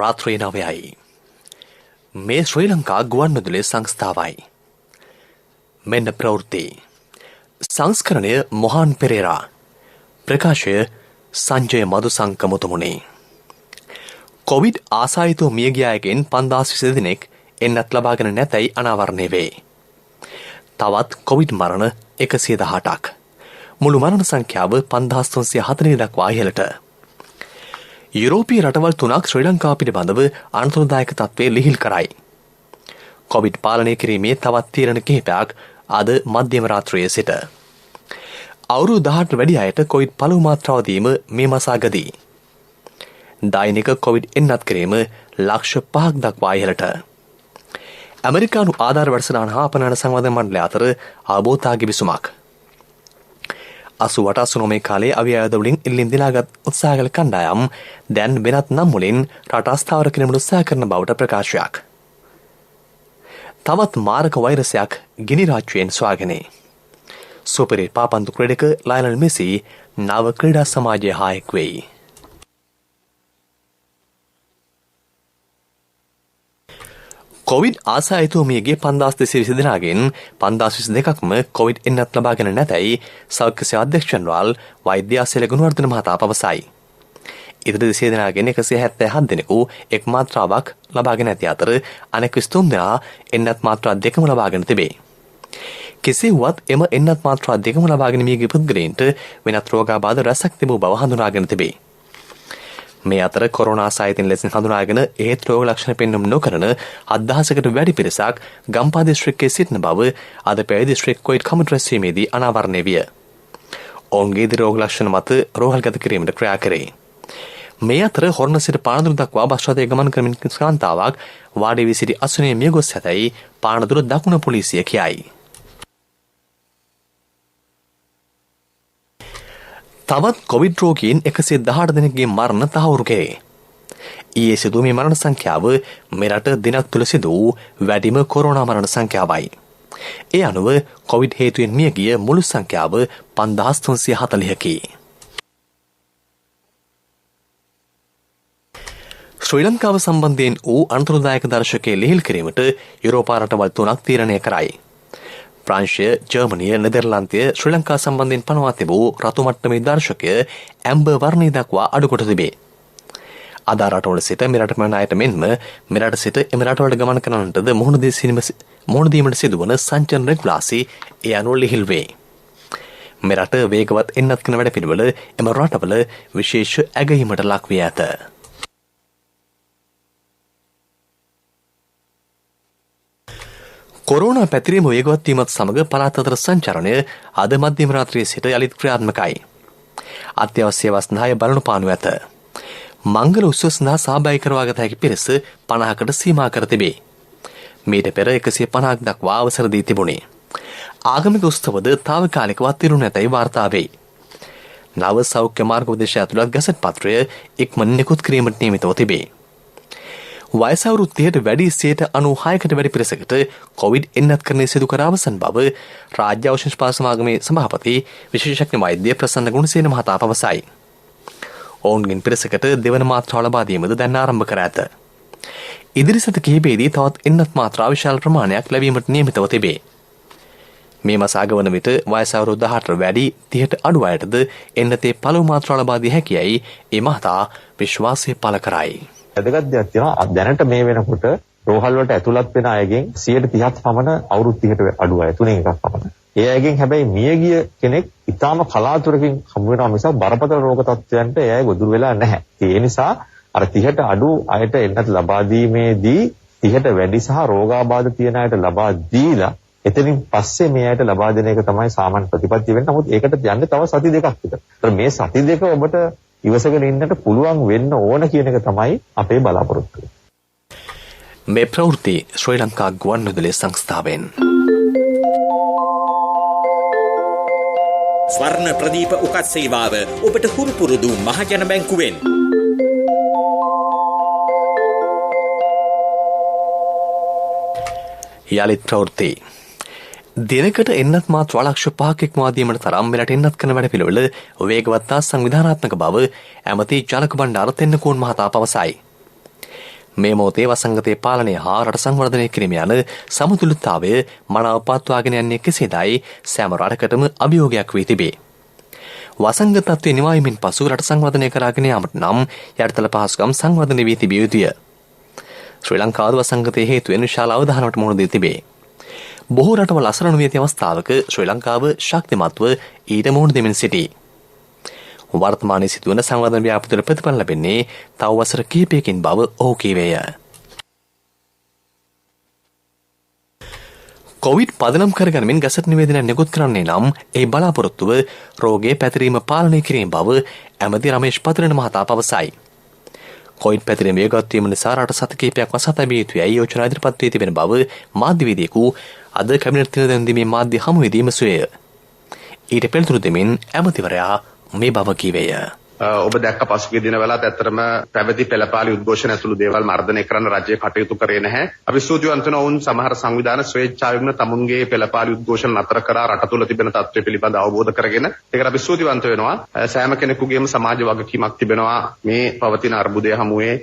රාත්‍රී 9යි. මේ ශ්‍රී ලංකා ගුවන්විදුලි සංස්ථාවයි. මෙන්න ප්‍රවෘත්ති. සංස්කරණය මොහාන් පෙරේරා. ප්‍රකාශය සංජය මදුසංක මුතුමුණි. කොවිඩ් ආසායිතව මිය ගිය අයගෙන් 5020 දෙනෙක් එන්නත් ලබාගෙන නැතැයි අනාවරණය වේ. තවත් කොවිඩ් මරණ 118ක්. මුළු මරණ සංඛ්‍යාව 5340 දක්වා ඉහළට. යුරෝපීය රටවල් 3ක් ශ්‍රී ලංකාව පිළිබඳව අනතුරුදායක තත්ත්වයේ ලිහිල් කරයි. කොවිඩ් පාලනය කිරීමේ තවත් තීරණ කිහිපයක් අද මධ්‍යම රාත්‍රියේ සිට. අවුරුදු 18 වැඩි අයට කොවිඩ් පළමු මාත්‍රාව දීම මේ මාසාගදී. දෛනික කොවිඩ් එන්නත් කිරීම ලක්ෂ 5ක් දක්වා ඉහළට. ඇමරිකානු ආධාර වැඩසටහන හා අපනයන සංවර්ධන මණ්ඩලය අතර අවබෝධතා ගිවිසුමක්. 88-89 කාලයේ අවි ආයුධ වලින් ඉල්ලීම් දිනාගත් උත්සාහ කළ කණ්ඩායම් දැන් වෙනත් නම් වලින් රට අස්ථාවර කිරීමට උත්සාහ කරන බවට ප්‍රකාශයක්. තවත් මාරක වෛරසයක් ගිනි රාජ්‍යයෙන් සොයාගෙන. සුපිරි පාපන්දු ක්‍රීඩක ලයනල් මෙසි නව ක්‍රීඩා සමාජයේ හායක වෙයි. කොවිඩ් ආසායිතව මියගේ 5220 දෙනාගෙන් 5022ක්ම කොවිඩ් එන්නත් ලබාගෙන නැතැයි සෞඛ්‍ය සේවා අධ්‍යක්ෂ ජනරාල් වෛද්‍ය ආසේල ගුණවර්ධන මහතා පවසයි. ඉදිරි 200 දෙනාගෙන් 177 දෙනෙකු එක් මාත්‍රාවක් ලබාගෙන ඇති අතර අනෙක් 23 දෙනා එන්නත් මාත්‍රා දෙකම ලබාගෙන තිබේ. කෙසේ වුවත් එම එන්නත් මාත්‍රා දෙකම ලබාගෙන මියගිය පුද්ගලයන්ට වෙනත් රෝගාබාධ රැසක් තිබූ බව හඳුනාගෙන තිබේ. මේ අතර කොරෝනා සායතින් ලෙසින් හඳුනාගෙන ඒත් රෝග ලක්ෂණ පෙන්නුම් නොකරන 7000කට වැඩි පිරිසක් ගම්පහ දිස්ත්‍රික්කයේ සිටින බව අද පැය දිස්ත්‍රික් කොවිඩ් කමිටු රැස්වීමේදී අනාවරණය විය. ඔවුන්ගේ රෝග ලක්ෂණ මත රෝහල්ගත කිරීමට ක්‍රියා කරේ. මේ අතර හොරණ සිට පානදුර දක්වා බස් රථය ගමන් කරමින් කාන්තාවක් වාඩි වී සිටි අසුනේ මිය ගොස් ඇතැයි පානදුර දකුණ පොලිසිය කියයි. තවත් කොවිඩ් රෝගීන් 118 දෙනෙක්ගේ මරණ තහවුරු කෙරේ. ඊයේ සිදු මේ මරණ සංඛ්‍යාව මෙරට දිනක් තුළ සිදු වූ වැඩිම කොරෝනා මරණ සංඛ්‍යාවයි. ඒ අනුව කොවිඩ් හේතුවෙන් මියගිය මුළු සංඛ්‍යාව 5340කි. ශ්‍රී ලංකාව සම්බන්ධයෙන් වූ අනතුරුදායක දර්ශකයේ ලිහිල් කිරීමට යුරෝපා රටවල් 3ක් තීරණය කරයි. ප්‍රංශය, ජර්මනිය, නෙදර්ලන්තය ශ්‍රී ලංකා සම්බන්ධයෙන් පනවා තිබූ රතු මට්ටමේ දර්ශකය ඇම්බර් වර්ණය දක්වා අඩු කොට තිබේ. අදා රටවල සිට මෙරට පැමිණ අයට මෙන්ම මෙරට සිට එම රටවලට ගමන් කරන්නටද මුහුණ දීමට සිදුවන සංචලන රෙගුලාසි ඒ අනුව ලිහිල් වේ. මෙරට වේගවත් එන්නත් කරන වැඩපිළිවෙල එම රටවල විශේෂ ඇගයීමට ලක් වී ඇත. කොරෝනා පැතිරීම වේගවත් වීමත් සමග පළාත් අතර සංචරණය අද මධ්‍යම රාත්‍රියේ සිට යළිත් ක්‍රියාත්මකයි. අත්‍යවශ්‍ය වස්තු 10 බලනු පානු ඇත. මංගල උත්සව සඳහා සහභාගී කරවාගත හැකි පිරිස 50කට සීමා කර තිබේ. මීට පෙර 150ක් දක්වා අවසර දී තිබුණේ. ආගමික උත්සවද తాවකාලිකව අත්විඳිනු නැතයි වාර්තා වේ. නව සෞඛ්‍ය මාර්ගෝපදේශය ඇතුළත් ගැසට් පත්‍රය ඉක්මනින් නිකුත් කිරීමට නියමිතව තිබේ. වයස අවුරුදු 30ට වැඩි 96කට වැඩි පිරිසකට කොවිඩ් එන්නත් කරන සිදු කර අවසන් බව රාජ්‍ය ඖෂධ නිෂ්පාදන සමාගමේ සභාපති විශේෂඥ වෛද්‍ය ප්‍රසන්න ගුණසේන මහතා පවසයි. ඔවුන්ගෙන් පිරිසකට දෙවන මාත්‍රාව ලබා දීමද දැන් ආරම්භ කර ඇත. ඉදිරි සති කිහිපයේදී තවත් එන්නත් මාත්‍රා විශාල ප්‍රමාණයක් ලැබීමට නියමිතව තිබේ. මේ මාස අග වන විට වයස අවුරුදු 18ට වැඩි 30ට අඩු අයටද එන්නතේ පළමු මාත්‍රාව ලබා දී හැකියයි ඒ මහතා විශ්වාසය පළ කරයි. වැදගත් දෙයක් තියෙනවා දැනට මේ වෙනකොට රෝහල් වලට ඇතුළත් වෙන අයගෙන් 130ක් පමණ අවුරුදු 30ට අඩු අය තුනෙන් එකක් පමණ. ඒ අයගෙන් හැබැයි මියගිය කෙනෙක් ඊටාම කලාතුරකින් හමු වෙනවා මිසක් බරපතල රෝග තත්ත්වයන්ට ඒ අය ගොදුරු වෙලා නැහැ. ඒ නිසා අර 30ට අඩු අයට එන්නත් ලබා දීමේදී 30ට වැඩි සහ රෝගාබාධ තියෙන අයට ලබා දීලා එතනින් පස්සේ මේ අයට ලබා දෙන එක තමයි සාමාන්‍ය ප්‍රතිපත්තිය වෙන්නේ. නමුත් ඒකට යන්නේ තව සති දෙකක් විතර. මේ සති දෙක ඔබට ඉවසගෙන ඉන්නට පුළුවන් වෙන්න ඕන කියන එක තමයි අපේ බලාපොරොත්තුව. මේ ප්‍රවෘත්ති ශ්‍රී ලංකා ගුවන්විදුලි සංස්ථාවෙන්. ස්වර්ණ ප්‍රදීප උකත් සේවාව ඔබට හුරු පුරුදු මහජන බැංකුවෙන්. යලිත් ප්‍රවෘත්ති. දිනකට එන්නත් මාත්‍රා ලක්ෂ 5ක් ඉක්මවා දීමට තරම් මෙරට එන්නත් කරන වැඩපිළිවෙල වේගවත් හා සංවිධානාත්මක බව ඇමති ජනක බණ්ඩාර තෙන්නකෝන් මහතා පවසයි. මේ මොහොතේ වසංගතයේ පාලනය හා රට සංවර්ධනය කිරීම යන සමතුලිතතාවය මනාව පවත්වාගෙන යන්නේ කෙසේදයි සෑම රටකටම අභියෝගයක් වී තිබේ. වසංගත තත්ත්වයේ නිවායමින් පසු රට සංවර්ධනය කරාගෙන යාමට නම් යටිතල පහසුකම් සංවර්ධනය වී තිබිය යුතුය. ශ්‍රී ලංකාව වසංගතයේ හේතුවෙන් විශාල අවධානමට මුහුණ දී තිබේ. බොහෝ රටවල් අසරණ වී ඇති අවස්ථාවක ශ්‍රී ලංකාව ශක්තිමත්ව ඊට මුහුණ දෙමින් සිටී. වර්තමානයේ සිදුවන සංවර්ධන ව්‍යාපෘතිවල ප්‍රතිඵල ලැබෙන්නේ තව වසර කිහිපයකින් බව ඔහු කීවේය. කොවිඩ් පදනම් කරගනිමින් ගැසට් නිවේදනයක් නිකුත් කරන්නේ නම් ඒ බලාපොරොත්තුව රෝගයේ පැතිරීම පාලනය කිරීම බව ඇමති රමේෂ් පතිරණ මහතා පවසයි. කොවිඩ් පැතිරීම වේගවත් වීම නිසා රට සත කිහිපයක් වසා තැබිය යුතුයි යෝජනා ඉදිරිපත් වී තිබෙන බව මාධ්‍යවේදියෙකු අද කැබිනට් දින දැන්වීමේ මාධ්‍ය හමුවේදී විමසුවේය. ඊට පෙරතුරු දෙමින් ඇමතිවරයා මේ බව කීවේය. ඔබ දැක්ක පසුගිය දිනවලත් ඇත්තටම පැවති පෙළපාලි උද්ඝෝෂණ ඇතුළු දේවල් මර්ධනය කරන්න රජය කටයුතු කරේ නැහැ. අපි ස්තුතිවන්ත වෙනවා වුන් සමහර සංවිධාන ස්වේච්ඡාවෙන්ම තමුන්ගේ පෙළපාලි උද්ඝෝෂණ නතර කරා රට තුළ තිබෙන තත්ත්වය පිළිබඳ අවබෝධ කරගෙන ඒකට අපි ස්තුතිවන්ත වෙනවා. සෑම කෙනෙකුගේම සමාජ වගකීමක් තිබෙනවා මේ පවතින අර්බුදය හමුවේ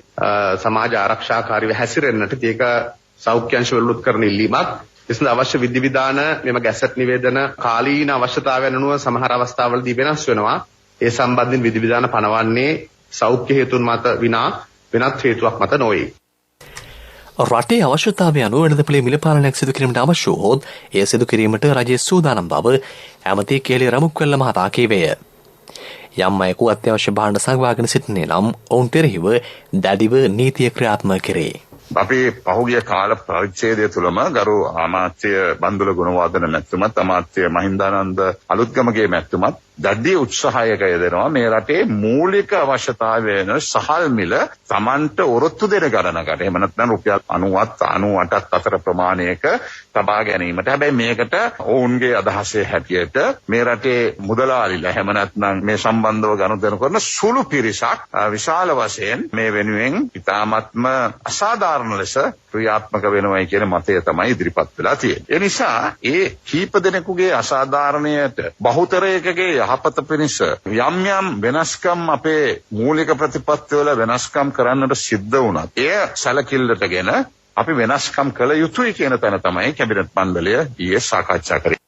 සමාජ ආරක්ෂාකාරීව හැසිරෙන්නට. ඒක සෞඛ්‍ය අංශ වලුත් කරන ඉල්ලීමක්. එසඳ අවශ්‍ය විධිවිධාන මෙම ගැසට් නිවේදන කාලීන අවශ්‍යතාවයන් අනුව සමහර අවස්ථාවලදී වෙනස් වෙනවා. ඒ සම්බන්ධයෙන් විධිවිධාන පනවන්නේ සෞඛ්‍ය හේතුන් මත විනා වෙනත් හේතුවක් මත නොවේ. රටේ අවශ්‍යතාවය අනුව වෙළඳපොලේ මිල පාලනයක් සිදු කිරීමට අවශ්‍ය වුවහොත් එය සිදු කිරීමට රජයේ සූදානම් බව ඇමති කේලේ රමුක්වැල්ල මහතා කීවේය. යම් අයෙකු අත්‍යවශ්‍ය භාණ්ඩ සංගවාගෙන සිටින්නේ නම් ඔවුන් කෙරෙහිව දැඩිව නීතිය ක්‍රියාත්මක කරේ. අපි පහුගිය කාල පරිච්ඡේදය තුළම ගරු අමාත්‍ය බන්දුල ගුණවර්ධන මැතිතුමත් අමාත්‍ය මහින්දානන්ද අලුත්ගමගේ මැතිතුමත් දැඩි උත්සාහයක යෙදෙනවා මේ රටේ මූලික අවශ්‍යතාවය වෙන සහල් මිල Tamanට ඔරොත්තු දෙන ගණනකට එහෙම නැත්නම් රුපියල් 90ත් 98ත් අතර ප්‍රමාණයක තබා ගැනීමට. හැබැයි මේකට ඔවුන්ගේ අදහසේ හැටියට මේ රටේ මුදලාලිලා එහෙම නැත්නම් මේ සම්බන්ධව ගනුදෙනු කරන සුළු පිරිසක් විශාල වශයෙන් මේ වෙනුවෙන් ඉතාමත්ම අසාධාරණ ලෙස ක්‍රියාත්මක වෙනවයි කියන මතය තමයි ඉදිරිපත් වෙලා තියෙන්නේ. ඒ නිසා ඒ කීප දෙනෙකුගේ අසාධාරණයට බහුතරයකගේ යහපත පිණිස යම් යම් වෙනස්කම් අපේ මූලික ප්‍රතිපත්තිවල වෙනස්කම් කරන්නට සිද්ධ වුණත් එය සැලකිල්ලටගෙන අපි වෙනස්කම් කළ යුතුයි කියන තැන තමයි කැබිනට් මණ්ඩලය ඊයේ සාකච්ඡා කරේ.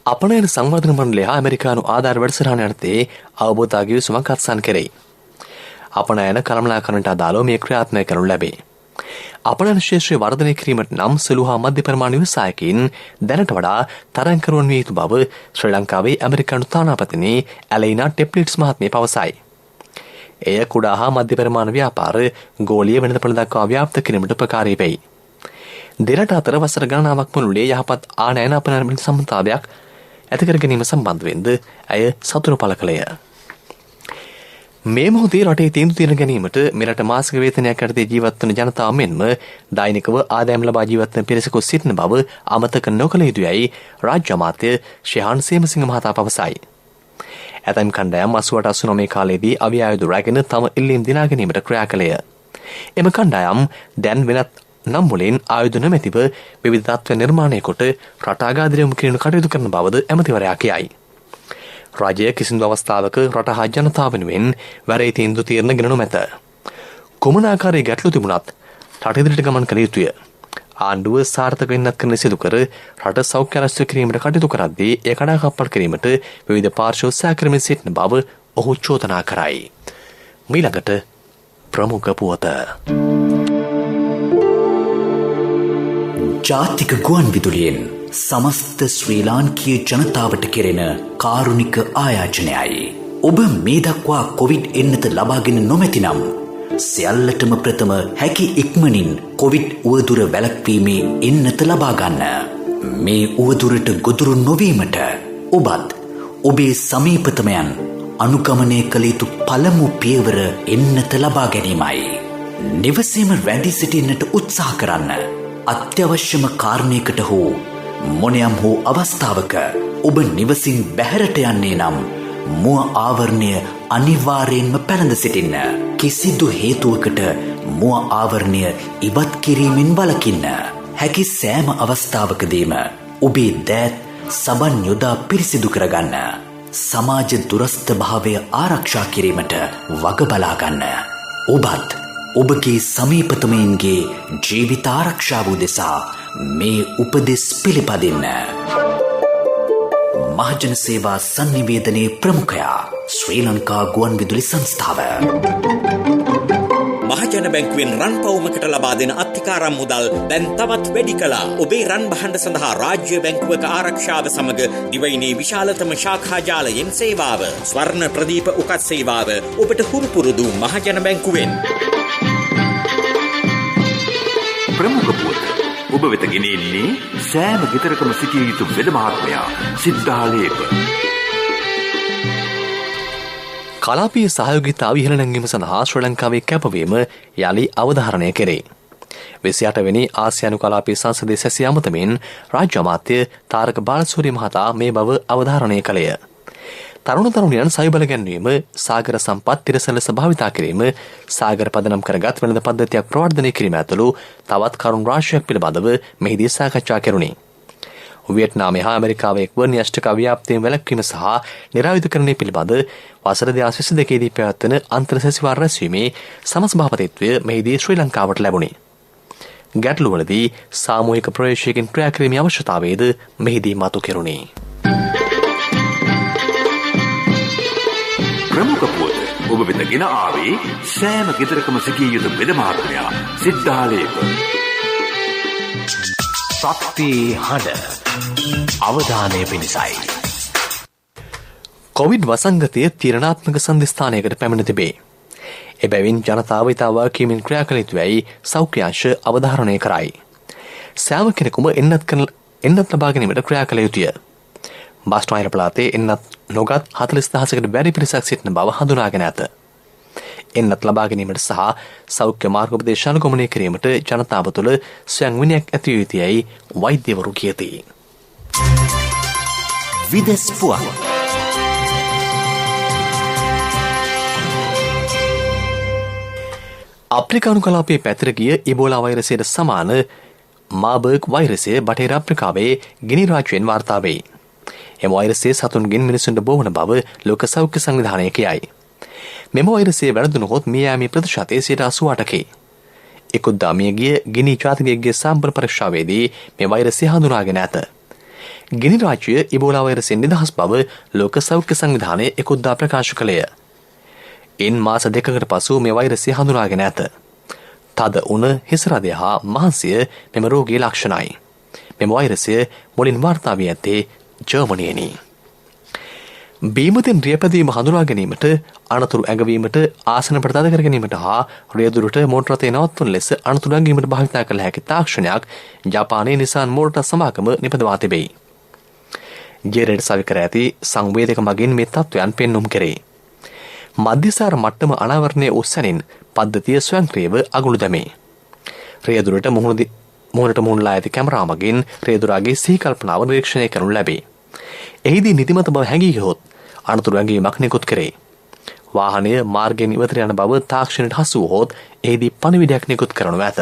අපනයන සංවර්ධන මණ්ඩලය හා ඇමරිකානු ආධාර වැඩසටහන යටතේ අවබෝධ ගිවිසුමක් අත්සන් කෙරෙයි. අපනයන කළමනාකරණට අදාළව මේ ක්‍රියාත්මක කරනු ලැබේ. අපනයන ශේෂ්ත්‍රය වර්ධනය කිරීමට නම් සුළු හා මධ්‍ය පරිමාණ ව්‍යවසායකින් දැනට වඩා තරංකරුවන් විය යුතු බව ශ්‍රී ලංකාවේ ඇමරිකානු තානාපතිනි ඇලයිනා ටෙප්ලිට්ස් මහත්මිය පවසයි. එය කුඩා හා මධ්‍ය පරිමාණ ව්‍යාපාර ගෝලීය වෙළඳපොළ දක්වා ව්‍යාප්ත කිරීමට උපකාරී වෙයි. දෙරට අතර වසර ගණනාවක් මුළුල්ලේ යහපත් ආනයන අපනයන සම්බන්ධතාවයක් ඇති කර ගැනීම සම්බන්ධවෙන්ද ඇය සතුට පළ කළේය. මේ මොහොතේ රටේ තීන්දුව తీරන ගැනීමට මෙරට මාසික වේතනයක් යටතේ ජීවත් වන ජනතාව මෙන්ම දෛනිකව ආදායම් ලබා ජීවත් වන පිරිසකු සිටින බව අමතක නොකළ යුතුයයි රාජ්‍ය අමාත්‍ය ශිහාන් සේමසිංහ මහතා පවසයි. ඇතැම් කණ්ඩායම් 88-89 කාලයේදී අවි ආයුධ රැගෙන තම ඉල්ලීම් දිනා ගැනීමට ක්‍රියා කළේය. එම කණ්ඩායම් දැන් වෙනත් නම් වලින් ආයුධ නොමැතිව විවිධ තත්ත්ව නිර්මාණය කොට රට අගාධයට යොමු කිරීම කටයුතු කරන බවද ඇමතිවරයා කියයි. රජය කිසිදු අවස්ථාවක රට හා ජනතාව වෙනුවෙන් වැරදි තීන්දුව తీරන ගෙන නොමැත. කුමන ආකාරයේ ගැටලු තිබුණත් රට ඉදිරියට ගමන් කළ යුතුය. ආණ්ඩුව සාර්ථක වෙන්නත් කරන සිදු කර රට සෞඛ්‍ය රැස්ව කිරීමට කටයුතු කරද්දී ඒ කඩාකප්පල් කිරීමට විවිධ පාර්ශ්ව සහකරමින් සිටින බව ඔහු චෝදනා කරයි. මීළඟට ප්‍රමුඛ පුවත. ජාතික ගුවන් විදුලියෙන් සමස්ත ශ්‍රී ලාංකීය ජනතාවට කෙරෙන කාරුණික ආයාචනයයි. ඔබ මේ දක්වා කොවිඩ් එන්නත ලබාගෙන නොමැතිනම් සියල්ලටම ප්‍රථම හැකි ඉක්මනින් කොවිඩ් උවදුර වැළැක්වීමේ එන්නත ලබා ගන්න. මේ උවදුරට ගොදුරු නොවීමට ඔබත් ඔබේ සමීපතමයන් අනුගමනය කළ යුතු පළමු පියවර එන්නත ලබා ගැනීමයි. නිවසේම රැඳී සිටින්නට උත්සාහ කරන්න. අත්‍යවශ්‍යම කාරණයකට හෝ මොනියම් හෝ අවස්ථාවක ඔබ නිවසින් බැහැරට යන්නේ නම් මුව ආවරණය අනිවාර්යෙන්ම පැළඳ සිටින්න. කිසිදු හේතුවකට මුව ආවරණය ඉවත් කිරීමෙන් වළකින්න. හැකි සෑම අවස්ථාවකදීම ඔබේ දෑත් සබන් යොදා පිරිසිදු කරගන්න. සමාජ දුරස්ථ භාවය ආරක්ෂා කිරීමට වග බලා ගන්න. ඔබත් ඔබගේ සමීපතමයින්ගේ ජීවිතාරක්ෂාව උදෙසා මේ උපදෙස් පිළිපදින්න. මහජන සේවා සංනිවේදනයේ ප්‍රමුඛයා ශ්‍රී ලංකා ගුවන් විදුලි සංස්ථාව. මහජන බැංකුවෙන් රන් පවුමකට ලබා දෙන අත්තිකාරම් මුදල් දැන් තවත් වැඩි කළා. ඔබේ රන් බහඬ සඳහා රාජ්‍ය බැංකුවක ආරක්ෂාව සමග දිවයිනේ විශාලතම ශාඛා ජාලයෙන් සේවාව. ස්වර්ණ ප්‍රදීප උකත් සේවාව ඔබට හුරුපුරුදු මහජන බැංකුවෙන්. ප්‍රමුඛ පුවත ඔබ වෙත ගෙනෙන්නේ සෑම ගෙදරකම සිටිය යුතු වෙද මහත්මයා සිද්ධාලේප. කලාපීය සහයෝගිතාව ඉහළ නැංවීම සඳහා ශ්‍රී ලංකාවේ කැපවීම යළි අවධාරණය කෙරේ. 28 වෙනි ආසියානු කලාපීය සංසදයේ සැසී අමතමින් රාජ්‍ය අමාත්‍ය තාරක බාලසූරිය මහතා මේ බව අවධාරණය කළේය. තරුණ තරුණියන් සවිබල ගැන්වීම, සාගර සම්පත් තිරසන ලෙස භාවිතා කිරීම, සාගර පදනම් කරගත් වෙළඳ පද්ධතියක් ප්‍රවර්ධනය කිරීම ඇතුළු තවත් කරුණු රාශියක් පිළිබඳව මෙහිදී සාකච්ඡා කෙරුණි. වියට්නාමය හා ඇමරිකාවේ එක්ව න්‍යෂ්ටික අව්‍යාප්තියෙන් වැළැක්වීම සහ නිරායුධකරණය පිළිබඳ වසර 2022 දී පැවැත්වෙන අන්තර් සැසිවාර රැස්වීමේ සමස්භාපතිත්වය මෙහිදී ශ්‍රී ලංකාවට ලැබුණි. ගැටලුවලදී සාමූහික ප්‍රවේශයකින් ක්‍රියා කිරීමේ අවශ්‍යතාවයද මෙහිදී මතු කෙරුණි. ප්‍රමුඛ පුවත ඔබ වෙත ගෙන ආවේ සෑම ගෙදරකම සිටිය යුතු වෙද මහත්මයා සිද්ධාලේප. ශක්තියේ හඬ අවධානය පිණිසයි. කොවිඩ් වසංගතය තීරණාත්මක සන්ධස්ථානයකට පැමිණ තිබේ. එබැවින් ජනතාව ඉතා වගකීමෙන් ක්‍රියා කළ යුතුයයි සෞඛ්‍ය අංශ අවධාරණය කරයි. සෑම කෙනෙකුම එන්නත් ලබා ගැනීමට ක්‍රියා කළ යුතුය. බස්නාහිර පළාතේ එන්නත් නොගත් 40,000කට වැඩි පිරිසක් සිටින බව හඳුනාගෙන ඇත. එන්නත් ලබා ගැනීමට සහ සෞඛ්‍ය මාර්ගෝපදේශ අනුගමනය කිරීමට ජනතාව තුළ ස්වයං විනයක් ඇති යුතුයයි වෛද්‍යවරු කියති. විදෙස් පුවත්. අප්‍රිකානු කලාපයේ පැතිර ගිය ඉබෝලා වෛරසයට සමාන මාබර්ග් වෛරසය බටහිර අප්‍රිකාවේ ගිනි රාජ්‍යයෙන් වාර්තා වෙයි. එම වෛරසය සතුන්ගෙන් මිනිසුන්ට බෝ වන බව ලෝක සෞඛ්‍ය සංවිධානය කියයි. මෙම වෛරසය වැළඳුනහොත් මිය යාමේ ප්‍රතිශතය 88%කි. ඉකුද්දා මියගිය ගිනි ජාතිකයෙකුගේ සාම්ප්‍රදායික පරීක්ෂාවේදී මේ වෛරසය හඳුනාගෙන ඇත. ගිනි රාජ්‍ය ඉබෝලා වෛරසයෙන් නිදහස් බව ලෝක සෞඛ්‍ය සංවිධානය ඉකුද්දා ප්‍රකාශ කළේය. ඉන් මාස 2කට පසු මේ වෛරසය හඳුනාගෙන ඇත. තද උණ, හිස රදය හා මහන්සිය මෙම රෝගී ලක්ෂණයි. මෙම වෛරසය මුලින් වාර්තා වී ඇත්තේ ජර්මනියෙනි. බීමතින් රියපැදීම හඳුනා ගැනීමට, අනතුරු ඇඟවීමට, ආසන ප්‍රදාද කර ගැනීමට හා රියදුරට මෝටර රථය නවත්වන ලෙස අනතුරු ඇඟීමට භාවිතා කළ හැකි තාක්ෂණයක් ජපානයේ නිසාන් මෝටර සමාගම නිපදවා තිබේ. ජෙරෙඩ් සවි කර ඇති සංවේදක මගින් මේ තත්ත්වයන් පෙන්නුම් කෙරේ. මධ්‍යසාර මට්ටම අනාවරණය වූ සැනින් පද්ධතිය ස්වයංක්‍රීයව අගුළු දැමේ. රියදුරට මුහුණට මුහුණලා ඇති කැමරා මගින් රියදුරාගේ සිහි කල්පනාව නිරීක්ෂණය කරනු ලැබේ. එහිදී නිදිමත බව හැඟී ගියහොත් අනතුරු ඇඟීමක් නිකුත් කරේ. වාහනය මාර්ගයෙන් ඉවතට යන බව තාක්ෂණයට හසු වුවහොත් එහිදී පණිවිඩයක් නිකුත් කරනු ඇත.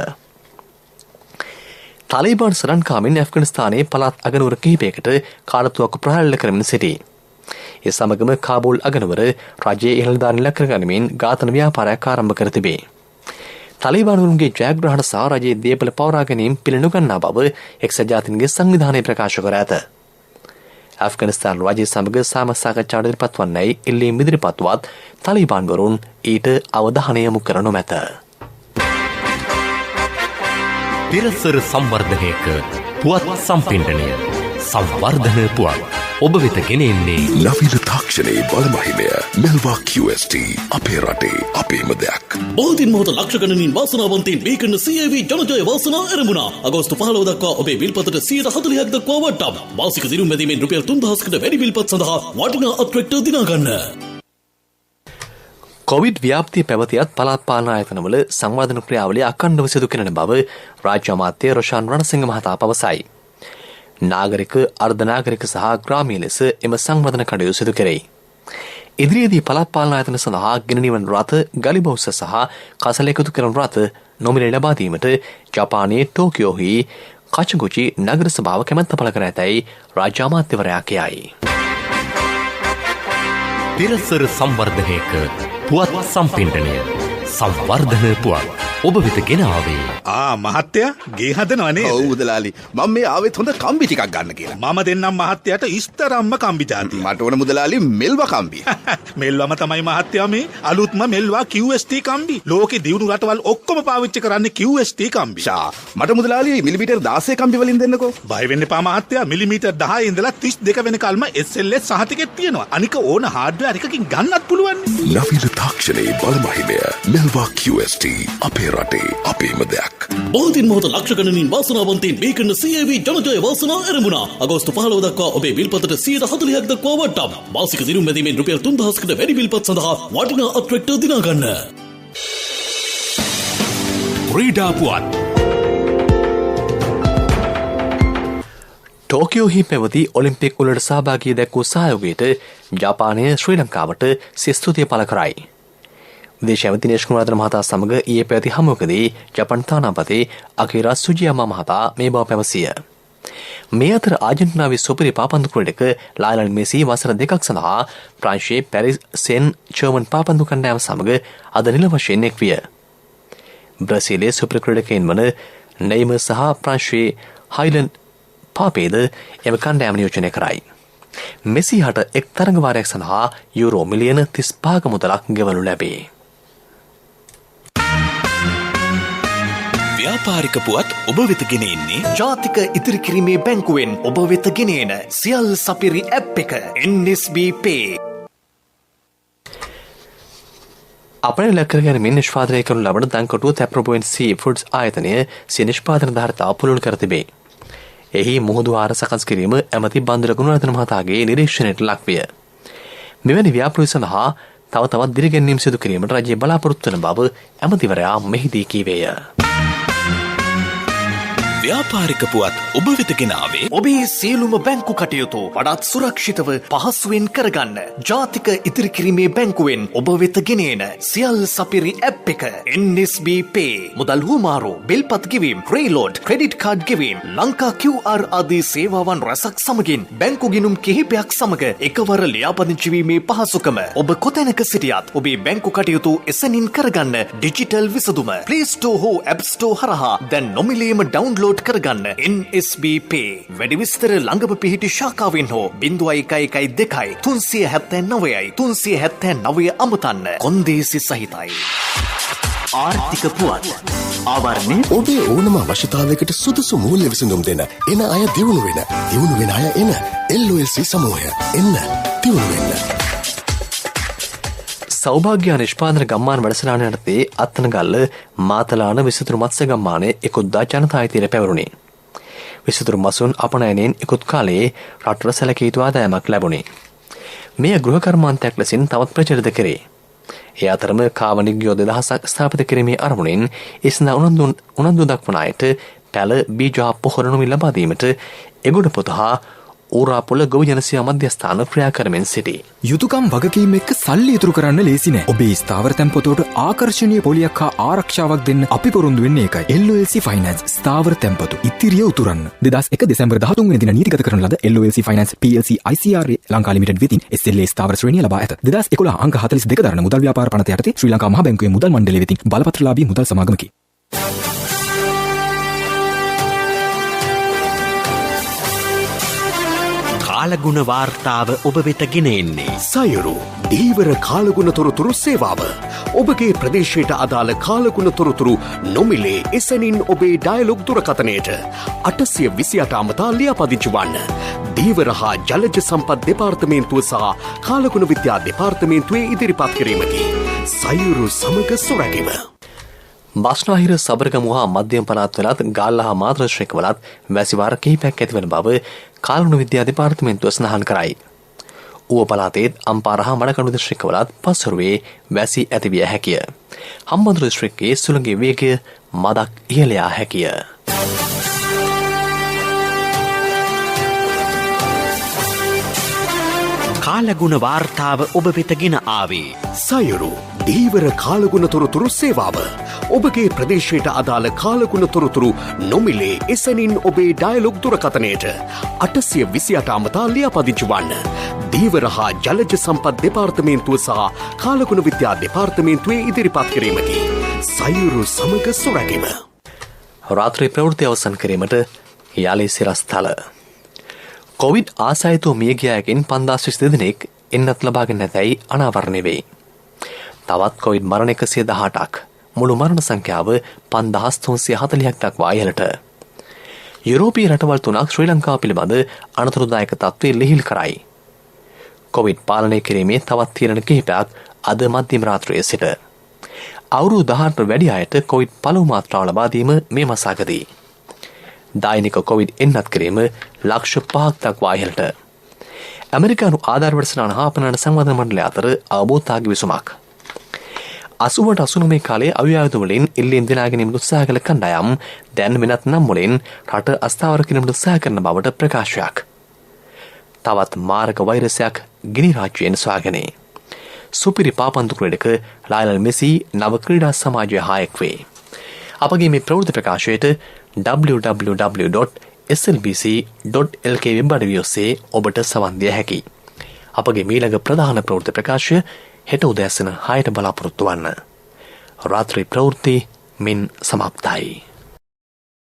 තාලිබාන් සරන්කාමින් ඇෆ්ගනිස්තානයේ පළාත් අගනුවර කිහිපයකට කාලතුවක්කු ප්‍රහාර කරමින් සිටී. ඒ සමගම කාබූල් අගනුවර රජයේ ඉහළදාරණ ඉලක්ක කරගනිමින් ඝාතන ව්‍යාපාරයක් ආරම්භ කර තිබේ. තාලිබානුන්ගේ ජයග්‍රහණ සහ රජයේ දේපල පවරා ගැනීම පිළිනුගන්නා බව එක්සත් ජාතීන්ගේ සංවිධානය ප්‍රකාශ කර ඇත. ඇෆ්ගනිස්තාන රජය සමග සාම සාකච්ඡාවට ඉදිරිපත් වන්නයි ඉල්ලීම් ඉදිරිපත්වත් තාලිබාන්වරුන් ඊට අවධානය යොමු කර නොමැත. පිරසර සංවර්ධනයක පුවත් සම්පින්ඩනය සංවර්ධන පුවත් ඔබ වෙත ගෙනෙන්නේ නවීන තාක්ෂණයේ බලමහිමය මෙල්වා QST අපේ රටේ අපේම දෙයක්. බෝධින් මොහොත ලක්ෂ ගණනින් වාසනාවන්තයින් මේ කරන CAV ජනජය වාසනා ආරම්භුණා. අගෝස්තු 15 දක්වා ඔබේ විල්පතට 140ක් දක්වා වටම්. මාසික දිනුම් වැදීමෙන් රුපියල් 3000කට වැඩි විල්පත් සඳහා වටිනා අත්‍රැක්ටර් දිනා ගන්න. කොවිඩ් ව්‍යාප්තිය පැවතියත් පළාත් පාලන ආයතනවල සංවර්ධන ක්‍රියාවලිය අඛණ්ඩව සිදු කරන බව රාජ්‍ය අමාත්‍ය රොෂාන් රණසිංහ මහතා පවසයි. නාගරික, අර්ධනාගරික සහ ග්‍රාමීය ලෙස එම සංවර්ධන කටයුතු සිදු කෙරෙයි. ඉදිරියේදී පළාත් පාලන ආයතන සඳහා ගෙන නිවන රථ, ගලිබෝස සහ කසල එකතු කරන රථ නොමිලේ ලබා දීමට ජපානයේ ටෝකියෝහි කචගුචි නගර සභාව කැමැත්ත පළ කර ඇතැයි රාජ්‍ය අමාත්‍යවරයා කියයි. පිරසර සංවර්ධනයක පුවත් සම්පින්ඩනය සංවර්ධන පුවත් ඔබ වෙත ගෙන ආවේ. මහත්තයා ගේ හදනවනේ. ඔව් මුදලාලි. මම මේ ආවෙත් හොඳ කම්බි ටිකක් ගන්න කියලා. මම දෙන්නම් මහත්තයාට ඉස්තරම්ම කම්බි ජාතිය. මට ඕන මුදලාලි මෙල්වා කම්බි. මෙල්වම තමයි මහත්තයා මේ අලුත්ම මෙල්වා QST කම්බි. ලෝකේ දියුණු රටවල් ඔක්කොම පාවිච්චි කරන්නේ QST කම්බි. මට මුදලාලි මිලිමීටර් 16 කම්බි වලින් දෙන්නකෝ. බය වෙන්න එපා මහත්තයා. මිලිමීටර් 10 ඉඳලා 32 වෙනකල්ම SLS සහතිකෙත් තියෙනවා. අනික ඕන හાર્ඩ්වෙයාර් එකකින් ගන්නත් පුළුවන්. නවීන තාක්ෂණයේ බලමහිමය මෙල්වා QST අපේ රටේ අපේම දෙයක්. බෝධින් මොහොත ලක්ෂ ගණනින් වාසනාවන්තයින් මේ කරන CAV ජනජය වාසනාව ආරම්භුණා. අගෝස්තු 15 දක්වා ඔබේ විල්පතට 140ක් දක්වා වට්ටම්. මාසික දිනුම් මැදීමෙන් රුපියල් 3000කට වැඩි විල්පත් සඳහා වටිනා අත්‍රැක්ටර් දිනා ගන්න. ක්‍රීඩා පුවත්. ටෝකියෝහි පැවති ඔලිම්පික් උළට සහභාගී දැක්වූ සහයෝගයට ජපානය ශ්‍රී ලංකාවට ස්තුතිය පළ කරයි. විදේශ ඇමති දිනේෂ් කුමාරරත්න මහතා සමග ඊයේ පැවති හමුවකදී ජපාන් තානාපති අකිරා සුජියාමා මහතා මේ බව පැවසිය. මේ අතර ආජන්ටිනාවේ සුපිරි පාපන්දු ක්‍රීඩක ලයනල් මෙසි වසර 2ක් සඳහා ප්‍රංශයේ පැරිස් සෙන් ජර්මන් පාපන්දු කණ්ඩායම සමග අද නිල වශයෙන් එක් විය. බ්‍රසීලයේ සුපිරි ක්‍රීඩකයින් වන නෙයිමර් සහ ප්‍රංශයේ හයිලන්ඩ් පාපේද එම කණ්ඩායම නියෝජනය කරයි. මෙසි හට එක් තරඟවාරයක් සඳහා යුරෝ මිලියන 35ක මුදලක් ගෙවනු ලැබේ. ව්‍යාපාරික පුවත් ඔබ වෙත ගෙන එන්නේ ජාතික ඉතිරි කිරීමේ බැංකුවෙන් ඔබ වෙත ගෙන එන සියල් සපිරි ඇප් එක NSB Pay. අපේ ලක්කර ගැනීම නිෂ්පාදනය කරනු ලබන දංකොටුව තැප්‍රොපොයින්ට් සී ෆුඩ්ස් ආයතනය සිය නිෂ්පාදන ධාරිතාව පුළුල් කර තිබේ. එහි මුහුදු ආහාර සකස් කිරීම ඇමති බන්දුර ගුණරත්න මහතාගේ නිරීක්ෂණයට ලක්විය. මෙවැනි ව්‍යාපෘති සඳහා තව තවත් දිරිගැන්වීම් සිදු කිරීමට රජය බලාපොරොත්තු වන බව ඇමතිවරයා මෙහිදී කීවේය. ව්‍යාපාරික පුවත් ඔබ වෙත ගෙන ආවේ ඔබේ සියලුම බැංකු කටයුතු වඩාත් සුරක්ෂිතව පහසුවෙන් කරගන්න ජාතික ඉතිරි කිරීමේ බැංකුවෙන් ඔබ වෙත ගෙන එන සියල් සපිරි ඇප් එක NSB Pay. මුදල් හුවමාරු, බිල්පත් ගෙවීම්, ප්‍රීලෝඩ්, ක්‍රෙඩිට් කාඩ් ගෙවීම්, ලංකා QR ආදී සේවාවන් රැසක් සමගින් බැංකු ගිණුම් කිහිපයක් සමග එකවර ලියාපදිංචි වීමේ පහසුකම. ඔබ කොතැනක සිටියත් ඔබේ බැංකු කටයුතු එසැනින් කරගන්න ඩිජිටල් විසඳුම Play Store හෝ App Store හරහා දැන් නොමිලේම ඩවුන්ලෝඩ් කරගන්න NSB Pay. වැඩි විස්තර ළඟම පිහිටි ශාඛාවෙන් හෝ 0112 379යි 379 අමතන්න. කොන්දේසි සහිතයි. ආර්ථික පුවත් ආවරණය ඔබේ ඕනම අවශ්‍යතාවයකට සුදුසු මූල්‍ය විසඳුම් දෙන එන අය දියුණු වෙන අය එන LOLC සමූහය එන්න දියුණු වෙන්න. සෞභාග්‍ය නිෂ්පාදන ගම්මාන වැඩසටහන යටතේ අත්තනගල්ල මාතලාන විසිතුරු මත්ස්‍ය ගම්මානයේ ඉකුත්දා ජනතා අයිතියට පැවරුණි. විසිතුරු මසුන් අපනයනයෙන් ඉකුත් කාලයේ රටට සැලකිය යුතු ආදායමක් ලැබුණේ. මෙය ගෘහ කර්මාන්තයක් ලෙසින් තවත් ප්‍රචලිත කරේ. ඒ අතරම කාවනිග්යෝ 2000ක් ස්ථාපිත කිරීමේ අරමුණින් ඒ සඳහා උනන්දු දක්වන අයට පැල බීජ පොහොර නොමින් ලබා දීමට එගොඩ පොත හා ඌරාපොළ ගොවි ජනසේවා මධ්‍යස්ථාන ක්‍රියා කරමින් සිටී. යුතුකම් වගකීම් එක්ක සල්ලි ඉතුරු කරන්න ලේසි නෑ. ඔබේ ස්ථාවර තැන්පතට ආකර්ෂණීය පොලියක් හා ආරක්ෂාවක් දෙන්න අපි පොරොන්දු වෙන්නේ ඒකයි. LOLC Finance ස්ථාවර තැන්පතු ඉතිරිය උතුරන්න. 2001 දෙසැම්බර් 13 වෙනි දින නීතිගත කරන ලද LOLC Finance PLC ICRA Lanka limited වෙතින් SLA ස්ථාවර ශ්‍රේණිය ලබා ඇත. 2011 අංක 42 දරන මුදල් ව්‍යාපාර පනත යටතේ ශ්‍රී ලංකා මහා බැංකුවේ මුදල් මණ්ඩලය වෙතින් බලපත්‍රලාභී මුදල් සමාගමකි. කාලගුණ වාර්තාව ඔබ වෙත ගෙන එන්නේ සයුරු දීවර කාලගුණ තොරතුරු සේවාව. ඔබගේ ප්‍රදේශයට අදාළ කාලගුණ තොරතුරු නොමිලේ එසැනින් ඔබේ ඩයලොග් දුරකථනයට 828 අමතා ලියාපදිංචි වන්න. දීවර හා ජලජ සම්පත් දෙපාර්තමේන්තුව සහ කාලගුණ විද්‍යා දෙපාර්තමේන්තුවේ ඉදිරිපත් කිරීමකි. සයුරු සමග සොරැකීම. බස්නාහිර සබරගමු හා මධ්‍යම පළාත්වලත් ගාල්ල හා මාතර ශ්‍රේණිවලත් වැසිවාර කිහිපයක් ඇතිවන බව කාලගුණ විද්‍යා දෙපාර්තමේන්තුව සඳහන් කරයි. ඌව පළාතේත් අම්පාර හා මඩකණු දිස්ත්‍රික්කවලත් පස්වරුවේ වැසි ඇතිවිය හැකිය. හම්බන්තොට දිස්ත්‍රික්කයේ සුළඟේ වේගය මදක් ඉහළ යා හැකිය. කාලගුණ වාර්තාව ඔබ වෙතගෙන ආවේ. සයුරු දීවර කාලගුණ තොරතුරු සේවාව. ඔබගේ ප්‍රදේශයට අදාළ කාලගුණ තොරතුරු නොමිලේ එසැනින් ඔබේ ඩයලොග් දුරකථනයට 828 අමතා ලියාපදිංචි වන්න. දීවර හා ජලජ සම්පත් දෙපාර්තමේන්තුව සහ කාලගුණ විද්‍යා දෙපාර්තමේන්තුවේ ඉදිරිපත් කිරීමකි. සයුරු සමග සොරැකීම. රාත්‍රී ප්‍රවෘත්ති අවසන් කිරීමට යාලේ සිරස්තල. කොවිඩ් ආසායිතෝ මියගියායකින් 522 දෙනෙක් එන්නත් ලබාගෙන නැතැයි අනාවරණය වෙයි. තවත් කොවිඩ් මරණ 118ක් මුළු මරණ සංඛ්‍යාව 5340ක් දක්වා ඉහළට. යුරෝපීය රටවල් 3ක් ශ්‍රී ලංකාව පිළිබඳ අනතුරුදායක තත්ත්වයේ ලිහිල් කරයි. කොවිඩ් පාලනය කිරීමේ තවත් තීරණ කිහිපයක් අද මධ්‍යම රාත්‍රියේ සිට. අවුරුදු 18ට වැඩි අයට කොවිඩ් පළමු මාත්‍රාව ලබා දීම මේ මාසකදී. දෛනික කොවිඩ් එන්නත් කිරීම ලක්ෂ 5ක් දක්වා ඉහළට. ඇමරිකානු ආධාර වැඩසටහන හා අපනයන සංවර්ධන මණ්ඩලය අතර අවබෝධතාවක විසුමක්. 80ට 89 කාලයේ අවියායුධ වලින් ඉල්ලීම් දිනා ගැනීමට උත්සාහ කළ කණ්ඩායම් දැන් වෙනත් නම් වලින් රට අස්ථාවර කිරීමට උත්සාහ කරන බවට ප්‍රකාශයක්. තවත් මාරක වෛරසයක් ගිනි රාජ්‍යයෙන් සොයාගැනේ. සුපිරි පාපන්දු ක්‍රීඩක ලයනල් මෙසි නව ක්‍රීඩා සමාජය හායක් වේ. අපගේ මේ ප්‍රවෘත්ති ප්‍රකාශයට www.slbc.lk වෙබ් අඩවිය ඔස්සේ ඔබට සවන් දිය හැකියි. අපගේ මීළඟ ප්‍රධාන ප්‍රවෘත්ති ප්‍රකාශය හෙට උදෑසන 6ට බලාපොරොත්තු වන්න. රාත්‍රී ප්‍රවෘත්ති මින් සමාප්තයි.